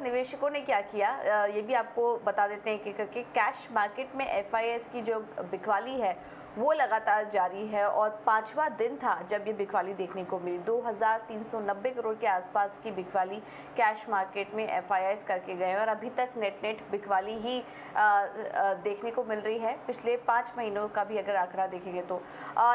निवेशकों ने क्या किया ये भी आपको बता देते हैं कि करके कैश मार्केट में एफआईआईएस की जो बिकवाली है वो लगातार जारी है और पांचवा दिन था जब ये बिकवाली देखने को मिली। 2390 करोड़ के आसपास की बिकवाली कैश मार्केट में एफआईआईएस करके गए और अभी तक नेट बिकवाली ही देखने को मिल रही है पिछले 5 महीनों का भी अगर आंकड़ा देखेंगे तो।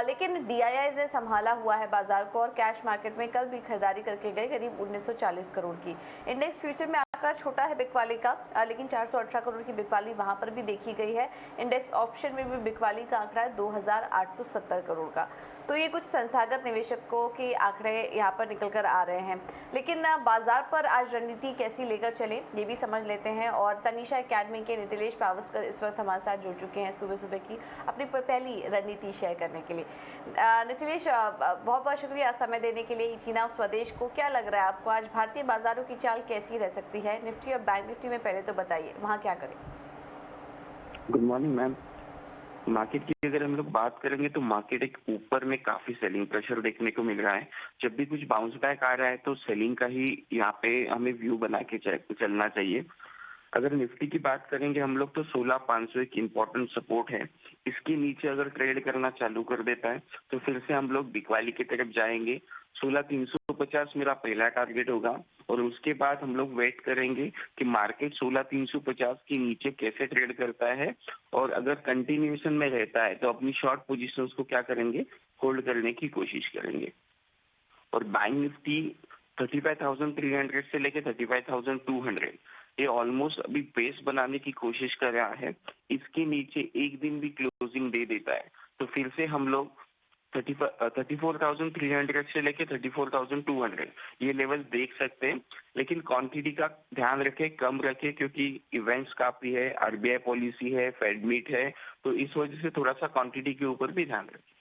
लेकिन डीआईआईज ने संभाला हुआ है बाजार को और कैश मार्केट में कल भी खरीदारी करके गए करीब 1940 करोड़ की। इंडेक्स फ्यूचर में आंकड़ा छोटा है बिकवाली का, लेकिन 418 करोड़ की बिकवाली वहां पर भी देखी गई है। इंडेक्स ऑप्शन में भी बिकवाली का आंकड़ा है 2870 करोड़ का। तो ये कुछ संस्थागत निवेशकों के आंकड़े यहाँ पर निकल कर आ रहे हैं। लेकिन बाजार पर आज रणनीति कैसी लेकर चले ये भी समझ लेते हैं और तनिषा एकेडमी के नितिलेश पावस्कर इस वक्त हमारे साथ जुड़ चुके हैं सुबह सुबह की अपनी पहली रणनीति शेयर करने के लिए। नितिलेश, बहुत बहुत शुक्रिया समय देने के लिए। चीना स्वदेश को क्या लग रहा है आपको, आज भारतीय बाजारों की चाल कैसी रह सकती है? निफ्टी और बैंक निफ्टी में पहले तो बताइए वहाँ क्या करें। Good morning ma'am. मार्केट की अगर हम लोग बात करेंगे तो मार्केट एक ऊपर में काफी सेलिंग प्रेशर देखने को मिल रहा है। जब भी कुछ बाउंस बैक आ रहा है तो सेलिंग का ही यहाँ पे हमें व्यू बना के चलना चाहिए। अगर निफ्टी की बात करेंगे हम लोग तो 16500 एक इम्पोर्टेंट सपोर्ट है। इसके नीचे अगर ट्रेड करना चालू कर देता है तो फिर से हम लोग बिकवाली की तरफ जाएंगे। 16350 मेरा पहला टारगेट होगा और उसके बाद हम लोग वेट करेंगे कि मार्केट 16350 के नीचे कैसे ट्रेड करता है और अगर कंटिन्यूएशन में रहता है तो अपनी शॉर्ट पोजीशंस को क्या करेंगे, होल्ड करने की कोशिश करेंगे। और बैंक निफ्टी 35,300 से लेके 35,200 ये ऑलमोस्ट अभी बेस बनाने की कोशिश कर रहा है। इसके नीचे एक दिन भी क्लोजिंग दे देता है तो फिर से हम लोग 34,300 से लेके 34,200 ये लेवल देख सकते हैं। लेकिन क्वांटिटी का ध्यान रखें, कम रखें क्योंकि इवेंट्स काफी है, आरबीआई पॉलिसी है, फेड मीट है, तो इस वजह से थोड़ा सा क्वांटिटी के ऊपर भी ध्यान रखें।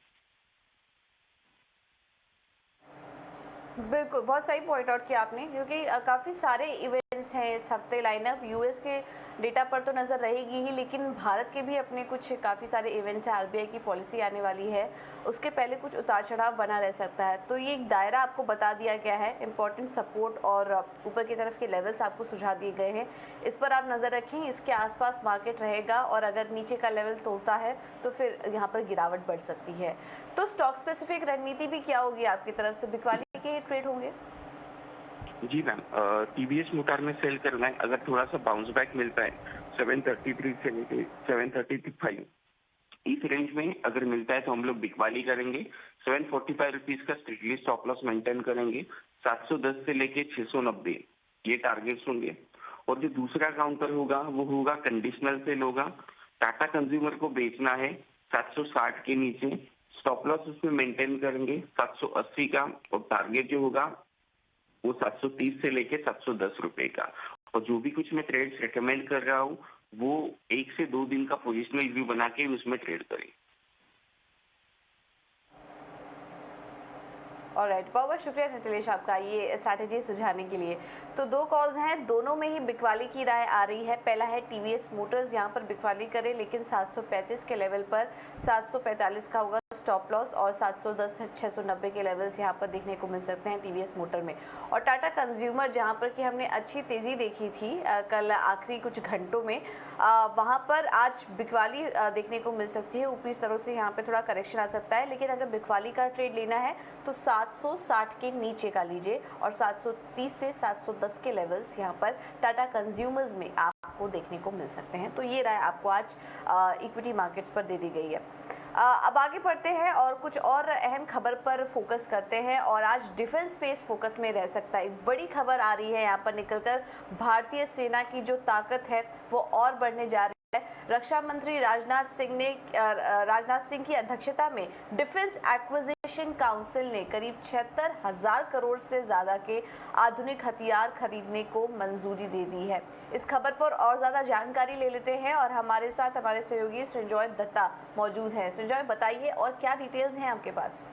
बिल्कुल, बहुत सही पॉइंट आउट किया आपने क्योंकि काफ़ी सारे इवेंट्स हैं इस हफ्ते लाइनअप। यूएस के डेटा पर तो नज़र रहेगी ही, लेकिन भारत के भी अपने कुछ काफ़ी सारे इवेंट्स हैं। आरबीआई की पॉलिसी आने वाली है, उसके पहले कुछ उतार चढ़ाव बना रह सकता है। तो ये एक दायरा आपको बता दिया गया है, इंपॉर्टेंट सपोर्ट और ऊपर की तरफ के लेवल्स आपको सुझा दिए गए हैं। इस पर आप नज़र रखें, इसके आसपास मार्केट रहेगा और अगर नीचे का लेवल तोड़ता है तो फिर यहाँ पर गिरावट बढ़ सकती है। तो स्टॉक स्पेसिफिक रणनीति भी क्या होगी आपकी तरफ से? बिकवाली के ट्रेड होंगे? जी मैम, टीवीएस मोटर में सेल करना है। अगर थोड़ा सा बाउंस बैक मिलता है 733 से लेके 735 इस रेंज में अगर मिलता है तो हम लोग बिकवाली करेंगे। 745 रुपीज का स्ट्रिक्टली स्टॉप लॉस मेंटेन करेंगे। 710 से लेके 690 ये टारगेट्स होंगे। और जो दूसरा काउंटर होगा वो होगा कंडीशनल सेल होगा। टाटा कंज्यूमर को बेचना है 760 के नीचे, स्टॉप लॉस उसमें मेंटेन करेंगे 780 का और टारगेट जो होगा वो 730 से लेके 710 रुपए का। और जो भी कुछ मैं ट्रेड्स रेकमेंड कर रहा हूँ वो 1 से 2 दिन का पोजिशनल व्यू बना के उसमें ट्रेड करें। ऑलराइट, बहुत बहुत शुक्रिया नितिलेश आपका ये स्ट्रैटेजी सुझाने के लिए। तो 2 कॉल्स हैं, दोनों में ही बिकवाली की राय आ रही है। पहला है टीवीएस मोटर्स, यहाँ पर बिकवाली करें लेकिन 735 के लेवल पर 745 का होगा स्टॉप लॉस और 710 से 690 के लेवल्स यहाँ पर देखने को मिल सकते हैं टीवीएस मोटर में। और टाटा कंज्यूमर जहाँ पर कि हमने अच्छी तेज़ी देखी थी कल आखिरी कुछ घंटों में, वहाँ पर आज बिकवाली देखने को मिल सकती है। ऊपरी स्तरों से यहाँ पे थोड़ा करेक्शन आ सकता है, लेकिन अगर बिकवाली का ट्रेड लेना है तो 760 के नीचे का लीजिए और 730 से 710 के लेवल्स यहाँ पर टाटा कंज्यूमर्स में आपको देखने को मिल सकते हैं। तो ये राय आपको आज इक्विटी मार्केट्स पर दे दी गई है। अब आगे बढ़ते हैं और कुछ और अहम खबर पर फोकस करते हैं और आज डिफेंस स्पेस फोकस में रह सकता है। एक बड़ी खबर आ रही है यहाँ पर निकलकर, भारतीय सेना की जो ताकत है वो और बढ़ने जा रही है। रक्षा मंत्री राजनाथ सिंह की अध्यक्षता में डिफेंस एक्विजिशन काउंसिल ने करीब 76,000 करोड़ से ज्यादा के आधुनिक हथियार खरीदने को मंजूरी दे दी है। इस खबर पर और ज्यादा जानकारी ले लेते हैं और हमारे साथ हमारे सहयोगी संजय दत्ता मौजूद हैं। संजय, बताइए और क्या डिटेल्स हैं आपके पास?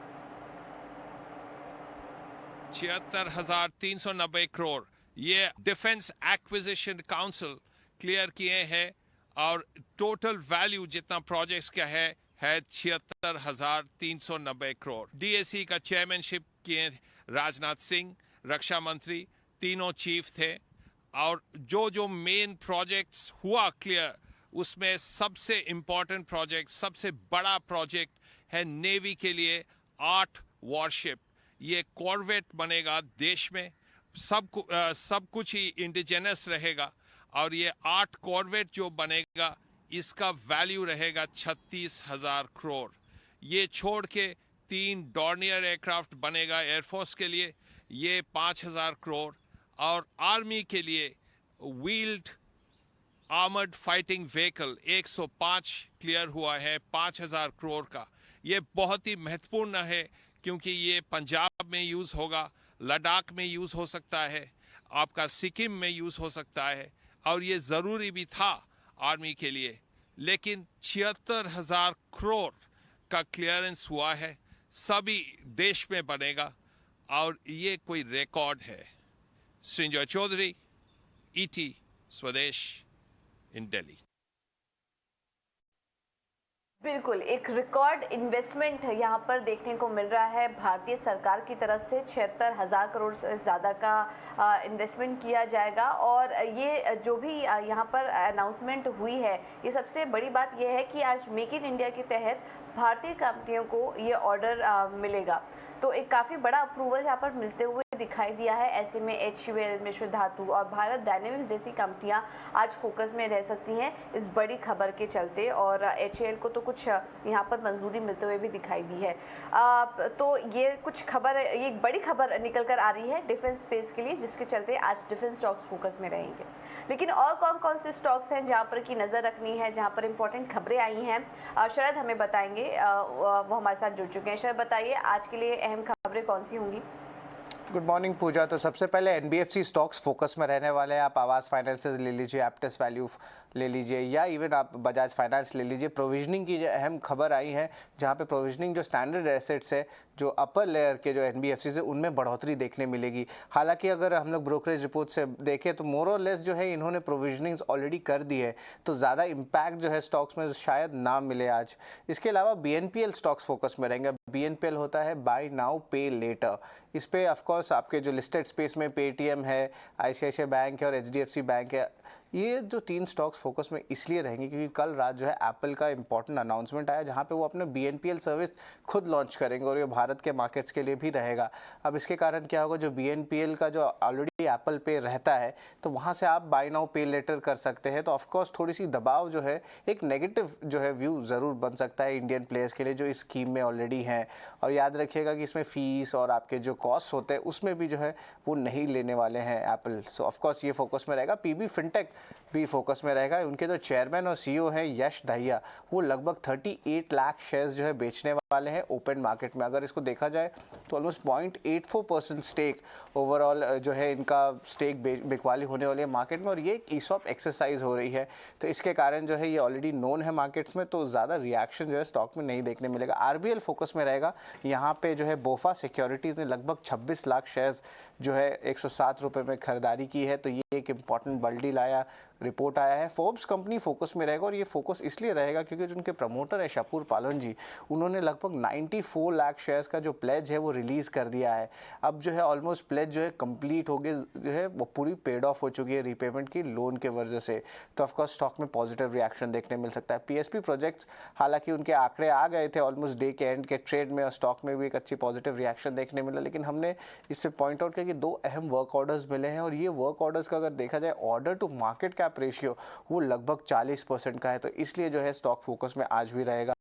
76,390 करोड़ ये डिफेंस एक्विजिशन काउंसिल क्लियर किए हैं और टोटल वैल्यू जितना प्रोजेक्ट्स का है 76,390 करोड़। डीएसी का चेयरमैनशिप किए राजनाथ सिंह, रक्षा मंत्री, तीनों चीफ थे और जो जो मेन प्रोजेक्ट्स हुआ क्लियर, उसमें सबसे इम्पोर्टेंट प्रोजेक्ट, सबसे बड़ा प्रोजेक्ट है नेवी के लिए 8 वॉरशिप। ये कॉर्वेट बनेगा देश में, सब कुछ ही इंडिजिनस रहेगा, और ये 8 कॉर्वेट जो बनेगा इसका वैल्यू रहेगा 36,000 करोड़। ये छोड़ के 3 डॉर्नियर एयरक्राफ्ट बनेगा एयरफोर्स के लिए, ये 5,000 करोड़, और आर्मी के लिए wheeled armoured fighting vehicle 105 clear हुआ है 5,000 करोड़ का। ये बहुत ही महत्वपूर्ण है क्योंकि ये पंजाब में यूज़ होगा, लद्दाख में यूज़ हो सकता है, आपका सिक्किम में यूज़ हो सकता है, और ये ज़रूरी भी था आर्मी के लिए। लेकिन 76,000 करोड़ का क्लियरेंस हुआ है, सभी देश में बनेगा, और ये कोई रिकॉर्ड है। सृंजय चौधरी, ईटी स्वदेश इन दिल्ली। बिल्कुल, एक रिकॉर्ड इन्वेस्टमेंट यहाँ पर देखने को मिल रहा है भारतीय सरकार की तरफ से। 76,000 करोड़ से ज़्यादा का इन्वेस्टमेंट किया जाएगा, और ये जो भी यहाँ पर अनाउंसमेंट हुई है, ये सबसे बड़ी बात यह है कि आज मेक इन इंडिया के तहत भारतीय कंपनियों को ये ऑर्डर मिलेगा। तो एक काफ़ी बड़ा अप्रूवल यहाँ पर मिलते हुए दिखाई दिया है। ऐसे में HUL, मिश्र धातु और भारत डायनेमिक्स जैसी कंपनियां आज फोकस में रह सकती हैं इस बड़ी खबर के चलते, और HAL को तो कुछ यहाँ पर मंजूरी मिलते हुए भी दिखाई दी है। तो ये एक बड़ी खबर निकल कर आ रही है डिफेंस स्पेस के लिए, जिसके चलते आज डिफेंस स्टॉक्स फोकस में रहेंगे। लेकिन और कौन कौन से स्टॉक्स हैं जहाँ पर की नज़र रखनी है, जहाँ पर इंपॉर्टेंट खबरें आई हैं, शरद हमें बताएंगे। वो हमारे साथ जुड़ चुके हैं। शरद, बताइए आज के लिए अहम खबरें कौन सी होंगी? गुड मॉर्निंग पूजा। तो सबसे पहले NBFC स्टॉक्स फोकस में रहने वाले हैं। आप आवास फाइनेंसेस ले लीजिए, एप्टेस वैल्यू ले लीजिए, या इवन आप बजाज फाइनेंस ले लीजिए। प्रोविजनिंग की जो अहम खबर आई है, जहां पे प्रोविजनिंग जो स्टैंडर्ड एसेट्स है, जो अपर लेयर के जो NBFCs है, उनमें बढ़ोतरी देखने मिलेगी। हालांकि अगर हम लोग ब्रोकरेज रिपोर्ट से देखें तो मोर और लेस जो है इन्होंने प्रोविजनिंग ऑलरेडी कर दी है, तो ज़्यादा इम्पैक्ट जो है स्टॉक्स में शायद ना मिले आज। इसके अलावा BNPL स्टॉक्स फोकस में रहेंगे। BNPL होता है बाय नाउ पे लेटर। इस पे ऑफकोर्स आपके जो लिस्टेड स्पेस में पेटीएम है, ICICI बैंक है और HDFC बैंक है। ये जो 3 स्टॉक्स फोकस में इसलिए रहेंगे क्योंकि कल रात जो है एप्पल का इंपॉर्टेंट अनाउंसमेंट आया, जहां पे वो अपने BNPL सर्विस खुद लॉन्च करेंगे, और ये भारत के मार्केट्स के लिए भी रहेगा। अब इसके कारण क्या होगा, जो BNPL का जो ऑलरेडी एप्पल पे रहता है, तो वहां से आप बाय नाउ पे लेटर कर सकते हैं। तो ऑफकोर्स थोड़ी सी दबाव जो है, एक नेगेटिव जो है व्यू ज़रूर बन सकता है इंडियन प्लेयर्स के लिए जो इस स्कीम में ऑलरेडी हैं। और याद रखिएगा कि इसमें फीस और आपके जो कॉस्ट होते हैं उसमें भी जो है वो नहीं लेने वाले हैं एप्पल। सो ऑफकोर्स ये फोकस में रहेगा। PB फिनटेक भी फोकस में रहेगा। उनके जो चेयरमैन और CEO हैं यश दहिया, वो लगभग 38 लाख शेयर्स जो है बेचने वाले हैं ओपन मार्केट में। अगर इसको देखा जाए तो ऑलमोस्ट 0.84% स्टेक ओवरऑल जो है इनका स्टेक बिकवाली होने वाली है मार्केट में, और ये एक ESOP एक्सरसाइज हो रही है। तो इसके कारण जो है ये ऑलरेडी नोन है मार्केट्स में, तो ज़्यादा रिएक्शन जो है स्टॉक में नहीं देखने मिलेगा। RBL फोकस में रहेगा। यहाँ पे जो है बोफा सिक्योरिटीज़ ने लगभग 26 लाख शेयर्स जो है 107 रुपये में खरीदारी की है। तो ये एक इम्पॉर्टेंट बल्डी आया रिपोर्ट आया है। फोर्ब्स कंपनी फोकस में रहेगा, और ये फोकस इसलिए रहेगा क्योंकि जो उनके प्रमोटर है शपूर पालन जी, उन्होंने लगभग 94 लाख शेयर्स का जो प्लेज है वो रिलीज़ कर दिया है। अब जो है ऑलमोस्ट प्लेज जो है कंप्लीट हो गई, जो है वो पूरी पेड ऑफ हो चुकी है रीपेमेंट की लोन के वजह से। तो ऑफकोर्स स्टॉक में पॉजिटिव रिएक्शन देखने मिल सकता है। PSP प्रोजेक्ट्स, हालांकि उनके आंकड़े आ गए थे ऑलमोस्ट डे के एंड के ट्रेड में, और स्टॉक में भी एक अच्छी पॉजिटिव रिएक्शन देखने मिला। लेकिन हमने इससे पॉइंट आउट किया कि 2 अहम वर्क ऑर्डर्स मिले हैं, और ये वर्क ऑर्डर्स का अगर देखा जाए order to market cap ratio वो लगभग 40% का है। तो इसलिए जो है स्टॉक फोकस में आज भी रहेगा।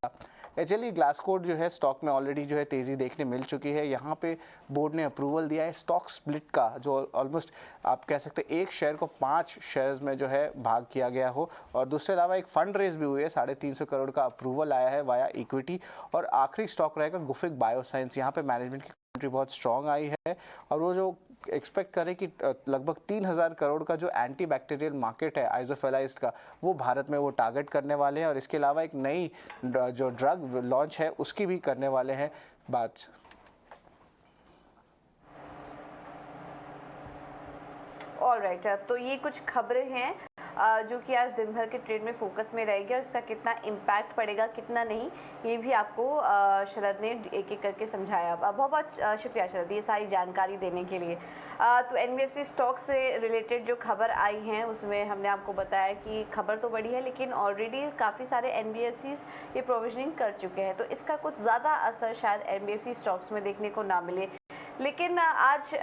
HLE ग्लासकोट जो है स्टॉक में ऑलरेडी जो है तेज़ी देखने मिल चुकी है। यहाँ पे बोर्ड ने अप्रूवल दिया है स्टॉक स्प्लिट का, जो ऑलमोस्ट आप कह सकते हैं 1 शेयर को 5 शेयर्स में जो है भाग किया गया हो। और दूसरे अलावा एक फंड रेज भी हुई है, 350 करोड़ का अप्रूवल आया है वाया इक्विटी। और आखिरी स्टॉक रहेगा गुफिक बायोसाइंस। यहाँ पे मैनेजमेंट की कमेंट्री बहुत स्ट्रॉन्ग आई है, और वो जो एक्सपेक्ट करें कि लगभग 3000 करोड़ का जो एंटी बैक्टीरियल मार्केट है आइसोफेलाइज्ड का, वो भारत में वो टारगेट करने वाले हैं। और इसके अलावा एक नई जो ड्रग लॉन्च है उसकी भी करने वाले हैं बात। ऑलराइट, तो ये कुछ खबरें हैं जो कि आज दिन भर के ट्रेड में फोकस में रहेगी और इसका कितना इम्पैक्ट पड़ेगा कितना नहीं, ये भी आपको शरद ने एक एक करके समझाया। बहुत बहुत शुक्रिया शरद ये सारी जानकारी देने के लिए। तो NBFC स्टॉक से रिलेटेड जो खबर आई हैं उसमें हमने आपको बताया कि खबर तो बड़ी है लेकिन ऑलरेडी काफ़ी सारे NBFCs ये प्रोविजनिंग कर चुके हैं, तो इसका कुछ ज़्यादा असर शायद NBFC स्टॉक्स में देखने को ना मिले। लेकिन आज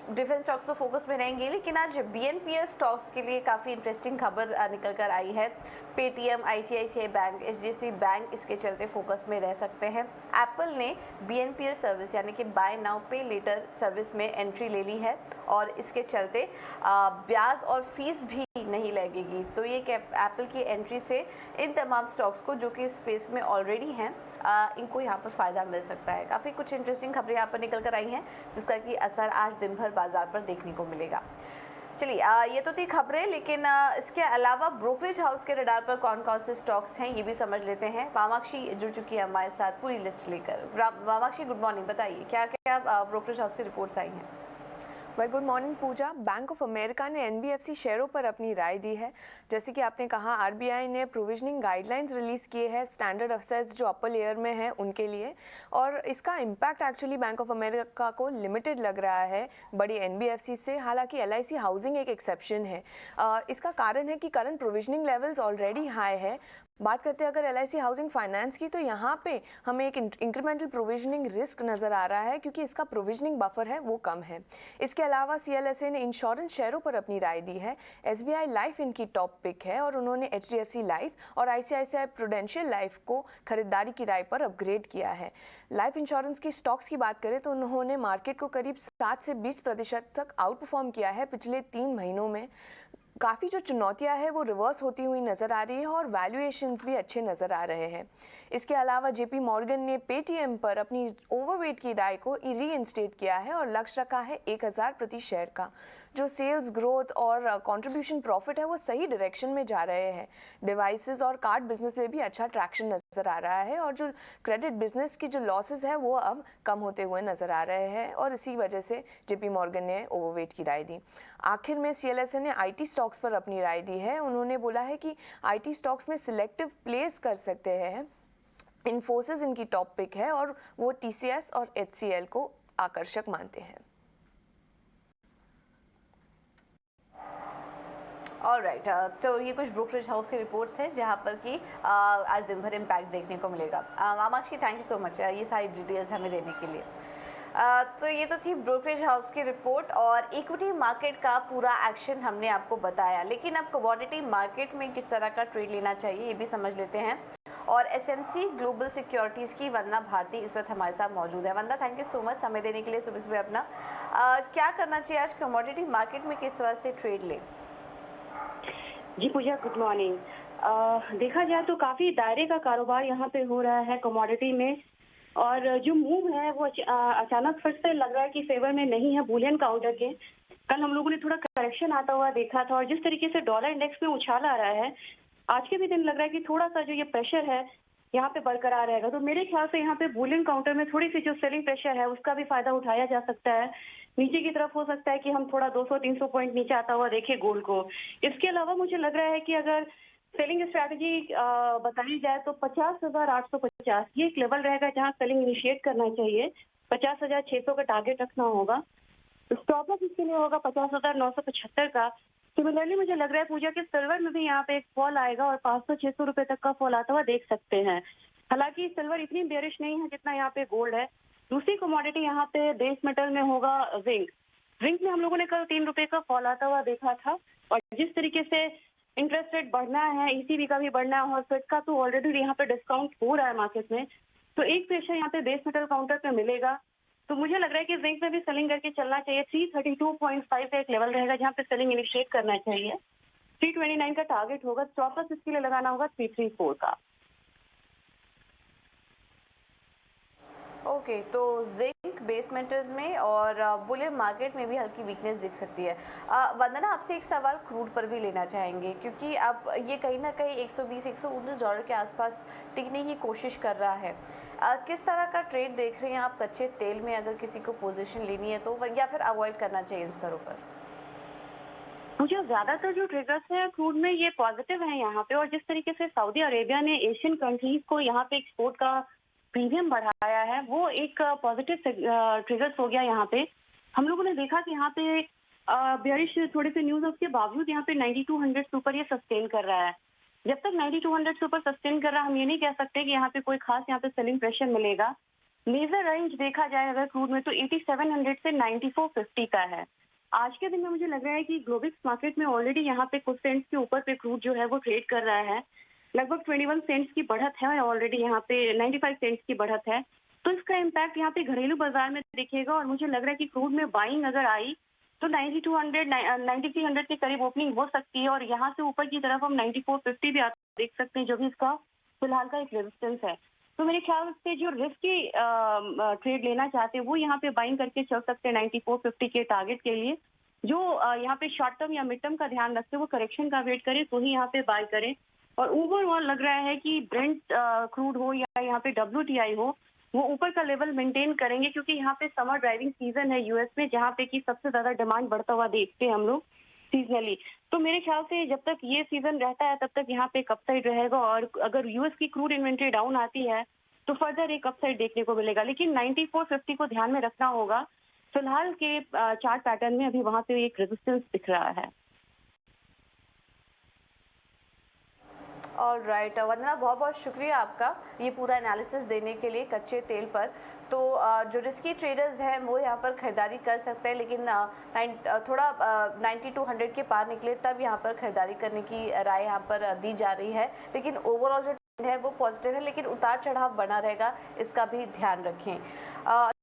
डिफेंस स्टॉक्स तो फोकस में रहेंगे, लेकिन आज BNPL स्टॉक्स के लिए काफ़ी इंटरेस्टिंग खबर निकल कर आई है। Paytm, ICICI bank, HDFC bank इसके चलते फोकस में रह सकते हैं। एप्पल ने BNPL सर्विस यानी कि बाय नाउ पे लेटर सर्विस में एंट्री ले ली है और इसके चलते ब्याज और फीस भी नहीं लगेगी। तो ये एप्पल की एंट्री से इन तमाम स्टॉक्स को जो कि स्पेस में ऑलरेडी हैं इनको यहाँ पर फ़ायदा मिल सकता है। काफ़ी कुछ इंटरेस्टिंग खबरें यहाँ पर निकल कर आई हैं जिसका कि असर आज दिन भर बाजार पर देखने को मिलेगा। चलिए ये तो थी खबरें, लेकिन इसके अलावा ब्रोकरेज हाउस के रडार पर कौन कौन से स्टॉक्स हैं ये भी समझ लेते हैं। वामाक्षी जुड़ चुकी है हमारे साथ पूरी लिस्ट लेकर। वामाक्षी गुड मॉर्निंग, बताइए क्या क्या ब्रोकरेज हाउस की रिपोर्ट्स आई हैं। Well good morning Pooja. Bank of America ने NBFC शेयरों पर अपनी राय दी है। जैसे कि आपने कहा RBI ने प्रोविजनिंग गाइडलाइंस रिलीज़ किए हैं स्टैंडर्ड असेट्स जो अपर लेयर में है उनके लिए, और इसका impact actually bank of America को लिमिटेड लग रहा है बड़ी NBFC से। हालांकि LIC हाउसिंग एक एक्सेप्शन है। इसका कारण है कि current provisioning levels already high है। बात करते हैं अगर LIC हाउसिंग फाइनेंस की, तो यहाँ पे हमें एक इंक्रीमेंटल प्रोविजनिंग रिस्क नज़र आ रहा है क्योंकि इसका प्रोविजनिंग बफर है वो कम है। इसके अलावा CLSA ने इंश्योरेंस शेयरों पर अपनी राय दी है। SBI लाइफ इनकी टॉप पिक है और उन्होंने HDFC लाइफ और ICICI प्रूडेंशियल लाइफ को खरीदारी की राय पर अपग्रेड किया है। लाइफ इंश्योरेंस की स्टॉक्स की बात करें तो उन्होंने मार्केट को करीब 7 से 20% तक आउट परफॉर्म किया है पिछले 3 महीनों में। काफ़ी जो चुनौतियां हैं वो रिवर्स होती हुई नज़र आ रही है और वैल्यूएशंस भी अच्छे नज़र आ रहे हैं। इसके अलावा JP मॉर्गन ने पेटीएम पर अपनी ओवरवेट की राय को रीइंस्टेट किया है और लक्ष्य रखा है 1000 प्रति शेयर का। जो सेल्स ग्रोथ और कंट्रीब्यूशन प्रॉफिट है वो सही डायरेक्शन में जा रहे हैं। डिवाइसेस और कार्ड बिजनेस में भी अच्छा ट्रैक्शन नज़र आ रहा है और जो क्रेडिट बिजनेस की जो लॉसेस है वो अब कम होते हुए नज़र आ रहे हैं और इसी वजह से JP मॉर्गन ने ओवरवेट की राय दी। आखिर में CLSA ने IT स्टॉक्स पर अपनी राय दी है। उन्होंने बोला है कि IT स्टॉक्स में सिलेक्टिव प्लेस कर सकते हैं। इन्फोसिस इनकी टॉप पिक है और वो TCS और HCL को आकर्षक मानते हैं। ऑलराइट, तो ये कुछ ब्रोकरेज हाउस की रिपोर्ट्स हैं जहाँ पर कि आज दिन भर इम्पैक्ट देखने को मिलेगा। वामाक्षी थैंक यू सो मच ये सारी डिटेल्स हमें देने के लिए। तो ये तो थी ब्रोकरेज हाउस की रिपोर्ट और इक्विटी मार्केट का पूरा एक्शन हमने आपको बताया, लेकिन अब कमोडिटी मार्केट में किस तरह का ट्रेड लेना चाहिए ये भी समझ लेते हैं। और SMC ग्लोबल सिक्योरिटीज़ की वंदना भारती इस वक्त हमारे साथ मौजूद है। वंदना थैंक यू सो मच समय देने के लिए सुबह सुबह अपना। क्या करना चाहिए आज कमोडिटी मार्केट में, किस तरह से ट्रेड लें? जी पूजा गुड मॉर्निंग। देखा जाए तो काफी दायरे का कारोबार यहाँ पे हो रहा है कमोडिटी में, और जो मूव है वो अचानक फिर से लग रहा है कि फेवर में नहीं है बुलियन काउंटर के। कल हम लोगों ने थोड़ा करेक्शन आता हुआ देखा था और जिस तरीके से डॉलर इंडेक्स में उछाल आ रहा है आज के भी दिन लग रहा है कि थोड़ा सा जो ये प्रेशर है यहाँ पे बरकरार रहेगा। तो मेरे ख्याल से यहाँ पे बुलियन काउंटर में थोड़ी सी जो सेलिंग प्रेशर है उसका भी फायदा उठाया जा सकता है। नीचे की तरफ हो सकता है कि हम थोड़ा 200-300 पॉइंट नीचे आता हुआ देखें गोल्ड को। इसके अलावा मुझे लग रहा है कि अगर सेलिंग स्ट्रैटेजी बताई जाए तो 50,850 ये एक लेवल रहेगा जहां सेलिंग इनिशिएट करना चाहिए। 50,600 का टारगेट रखना होगा। स्टॉप लॉस इसके लिए होगा 50,975 का। सिमिलरली मुझे लग रहा है पूजा के सिल्वर में भी यहाँ पे एक फॉल आएगा और 500-600 रुपए तक का फॉल आता हुआ देख सकते हैं। हालांकि सिल्वर इतनी बेरिश नहीं है जितना यहाँ पे गोल्ड है। दूसरी कमोडिटी यहाँ पे बेस मेटल में होगा जिंक। जिंक में हम लोगों ने कल 3 रुपए का फॉल आता हुआ देखा था और जिस तरीके से इंटरेस्ट रेट बढ़ना है, ECB का भी बढ़ना है और फेड का तो ऑलरेडी यहाँ पे डिस्काउंट हो रहा है मार्केट में, तो एक प्रेशर यहाँ पे बेस मेटल काउंटर पे मिलेगा। तो मुझे लग रहा है कि जिंक में भी सेलिंग करके चलना चाहिए। 332.5 का एक लेवल रहेगा जहाँ पे सेलिंग इनिशिएट करना चाहिए। 329 का टारगेट होगा। स्टॉप लॉस इसके लिए लगाना होगा 334 का। ओके, तो जिंक बेस मेटल्स में और बुलियन मार्केट में भी हल्की वीकनेस दिख सकती है। वंदना आपसे एक सवाल क्रूड पर भी लेना चाहेंगे क्योंकि अब ये कहीं ना कहीं $120-119 के आसपास टिकने की कोशिश कर रहा है। किस तरह का ट्रेड देख रहे हैं आप कच्चे तेल में, अगर किसी को पोजीशन लेनी है तो, या फिर अवॉइड करना चाहिए इन स्तरों पर? मुझे ज्यादातर जो ट्रिगर्स है क्रूड में ये पॉजिटिव है यहाँ पे, और जिस तरीके से सऊदी अरेबिया ने एशियन कंट्रीज को यहाँ पे एक्सपोर्ट का प्रीमियम बढ़ाया है, वो एक पॉजिटिव ट्रिगर्स हो गया यहाँ पे। हम लोगों ने देखा कि यहाँ पे बेयरिश थोड़े से न्यूज के बावजूद यहाँ पे 9200 से ऊपर ये सस्टेन कर रहा है। जब तक 9200 से ऊपर सस्टेन कर रहा है, हम ये नहीं कह सकते कि यहाँ पे कोई खास यहाँ पे सेलिंग प्रेशर मिलेगा। मेजर रेंज देखा जाए अगर क्रूड में तो 8700 से 9450 का है। आज के दिन में मुझे लग रहा है कि ग्लोबिक्स मार्केट में ऑलरेडी यहाँ पे कुछ सेंट्स के ऊपर पे क्रूड जो है वो ट्रेड कर रहा है। लगभग 21 सेंट्स की बढ़त है ऑलरेडी, यहाँ पे 95 सेंट्स की बढ़त है। तो इसका इम्पैक्ट यहाँ पे घरेलू बाजार में दिखेगा, और मुझे लग रहा है कि क्रूड में बाइंग अगर आई तो 9200 9300 के करीब ओपनिंग हो सकती है, और यहाँ से ऊपर की तरफ हम 9450 भी देख सकते हैं, जो भी इसका फिलहाल का एक रेजिस्टेंस है। तो मेरे ख्याल से जो रिस्की ट्रेड लेना चाहते हैं वो यहाँ पे बाइंग करके चल सकते हैं 9450 के टारगेट के लिए। जो यहाँ पे शॉर्ट टर्म या मिड टर्म का ध्यान रखते हैं वो करेक्शन का वेट करें, तो ही यहाँ पे बाय करें। और ओवरऑल लग रहा है कि ब्रेंट क्रूड हो या यहाँ पे WTI हो, वो ऊपर का लेवल मेंटेन करेंगे, क्योंकि यहाँ पे समर ड्राइविंग सीजन है यूएस में, जहाँ पे की सबसे ज्यादा डिमांड बढ़ता हुआ देखते हैं हम लोग सीजनली। तो मेरे ख्याल से जब तक ये सीजन रहता है तब तक यहाँ पे एक अपसाइड रहेगा, और अगर यूएस की क्रूड इन्वेंट्री डाउन आती है तो फर्दर एक अपसाइड देखने को मिलेगा। लेकिन 9450 को ध्यान में रखना होगा। फिलहाल के चार्ट पैटर्न में अभी वहां पे एक रेजिस्टेंस दिख रहा है। और राइट वंदना, बहुत बहुत शुक्रिया आपका ये पूरा एनालिसिस देने के लिए कच्चे तेल पर। तो जो रिस्की ट्रेडर्स हैं वो यहाँ पर खरीदारी कर सकते हैं, लेकिन थोड़ा 9200 के पार निकले तब यहाँ पर खरीदारी करने की राय यहाँ पर दी जा रही है। लेकिन ओवरऑल जो ट्रेंड है वो पॉजिटिव है, लेकिन उतार चढ़ाव बना रहेगा, इसका भी ध्यान रखें।